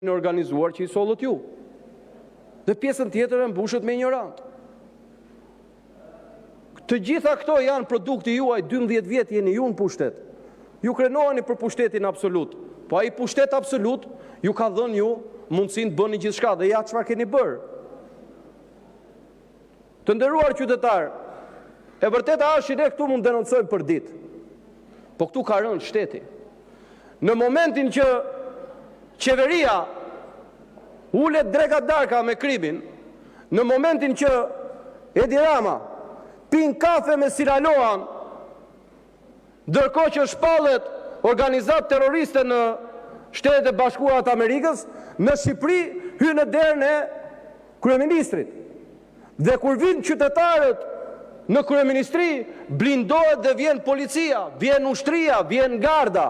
në organizuar që i sollët ju. Dhe pjesën tjetër e mbushet me ignorant. Të gjitha këto janë produkti juaj, 12 vjet jeni ju në pushtet. Ju krenoheni për pushtetin absolut. Po ai pushtet absolut ju ka dhënë ju mundësinë të bëni gjithçka dhe ja çfarë keni bërë. Të nderuar qytetar, e vërteta është që ne këtu mund denoncojmë për ditë. Po këtu ka rënë shteti. Në momentin që qeveria ulet dreka darka me krimin, në momentin që Edi Rama pin kafe me Sinaloan, ndërkohë që shpallet organizat terroriste në Shtetet e Bashkuara të Amerikës, në Shqipëri hyn në derën e kryeministrit. Dhe kur vinë qytetarët në kryeministri, blindohet dhe vjen policia, vjen ushtria, vjen garda.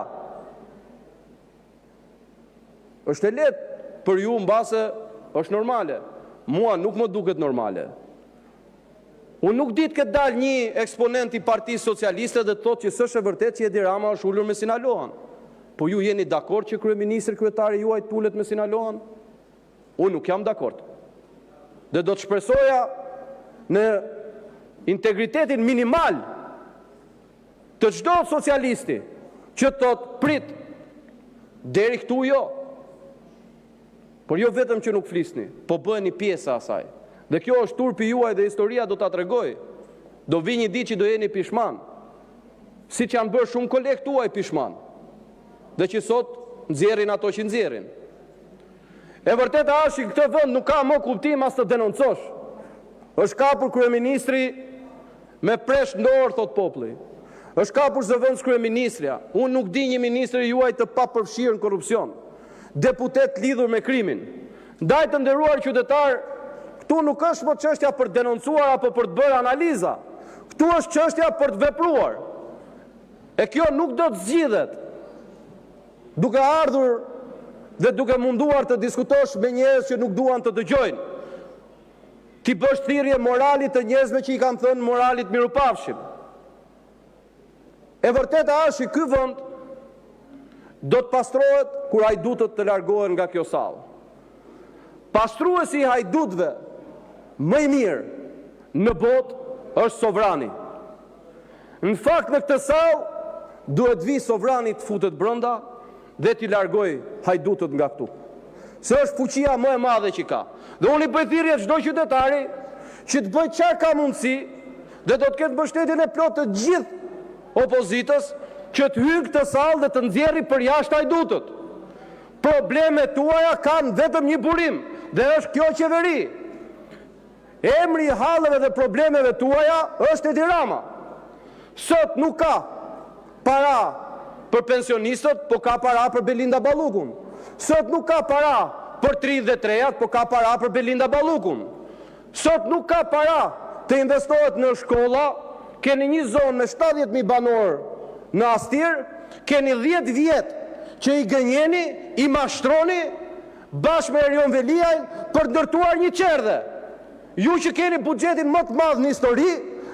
Është e lehtë për ju mbase është normale. Mua nuk më duket normale. Unë nuk ditë këtë dalë një eksponent i Partisë Socialiste dhe thotë që s'është e vërtetë që Edi Rama është ulur me Sinaloan. Po ju jeni dakord që kryeministri kryetari juaj të ulet me Sinaloan? Unë nuk jam dakord. Dhe do të shpresoja në integritetin minimal të çdo socialisti që thotë prit deri këtu jo. Por jo vetëm që nuk flisni, po bëheni pjesë asaj. Dhe kjo është turpi juaj dhe historia do ta tregoj. Do vi një ditë që do jeni pishman. Siç janë bërë shumë kolegë tuaj pishman. Dhe që sot nxjerrin ato që nxjerrin. E vërteta është që këtë vend nuk ka më kuptim as të denoncosh. Është kapur kryeministri me presh ndorë, thot populli. Është kapur zëvendës kryeministrja. Unë nuk di një ministër juaj të papërfshirë në korrupsion. Deputet lidhur me krimin. Ndaj të nderuar qytetar, këtu nuk është më çështja për denoncuar apo për të bërë analiza. Këtu është çështja për të vepruar. E kjo nuk do të zgjidhet duke ardhur dhe duke munduar të diskutosh me njerëz që nuk duan të dëgjojnë. Ti bësh thirrje moralit të njerëzve që i kanë thënë moralit mirupafshim. E vërteta është që ky vend do të pastrohet kur hajdutët të largohen nga kjo sallë. Pastruesi i hajdutëve më i mirë në botë është sovrani. Në fakt në këtë sallë duhet vi sovrani të futet brenda dhe t'i largoj hajdutët nga këtu. Se është fuqia më e madhe që ka. Dhe unë i bëj thirrje çdo qytetari që të bëj çfarë ka mundësi dhe do të ketë mbështetjen e plotë të gjithë opozitës që të hyjë këtë sallë dhe të nxjerrë përjashtë hajdutët. Problemet tuaja kanë vetëm një burim dhe është kjo qeveri. Emri i hallëve dhe problemeve tuaja është Edi Rama. Sot nuk ka para për pensionistët, po ka para për Belinda Ballukun. Sot nuk ka para për 33-at, po ka para për Belinda Ballukun. Sot nuk ka para të investohet në shkolla, keni një zonë me 70.000 banor në Astir, keni 10 vjet që i gënjeni, i mashtroni bashkë me Erion Veliajn për të ndërtuar një qerdhe. Ju që keni buxhetin më të madh në histori,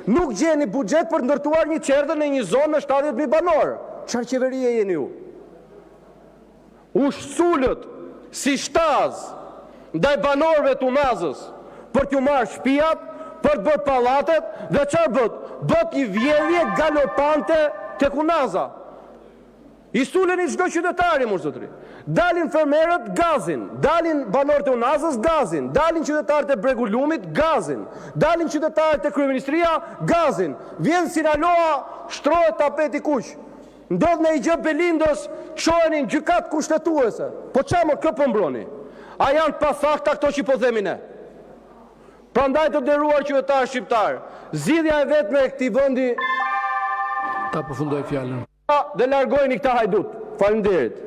nuk gjeni buxhet për të ndërtuar një qerdhe në një zonë me 70.000 banor. Çfarë qeverie jeni ju? U shsulët si shtaz ndaj banorëve të Unazës për t'ju marrë shtëpiat, për të bërë pallatet dhe çfarë bët? Bët një vjedhje galopante tek Unaza. I suleni çdo qytetari, mos zotëri. Dalin fermerët, gazin. Dalin banorët e Unazës, gazin. Dalin qytetarët e Bregulumit, gazin. Dalin qytetarët e kryeministria, gazin. Vjen Sinaloa, shtrohet tapeti kuq. Ndodh në i gjë Belindës, çoheni në gjykat kushtetuese. Po çfarë më kë po mbroni? A janë të pasakta këto që po themi ne? Prandaj të nderuar qytetar shqiptar, zgjidhja e vetme e këtij vendi ta përfundoj fjalën. Dhe largojeni këta hajdut. Faleminderit.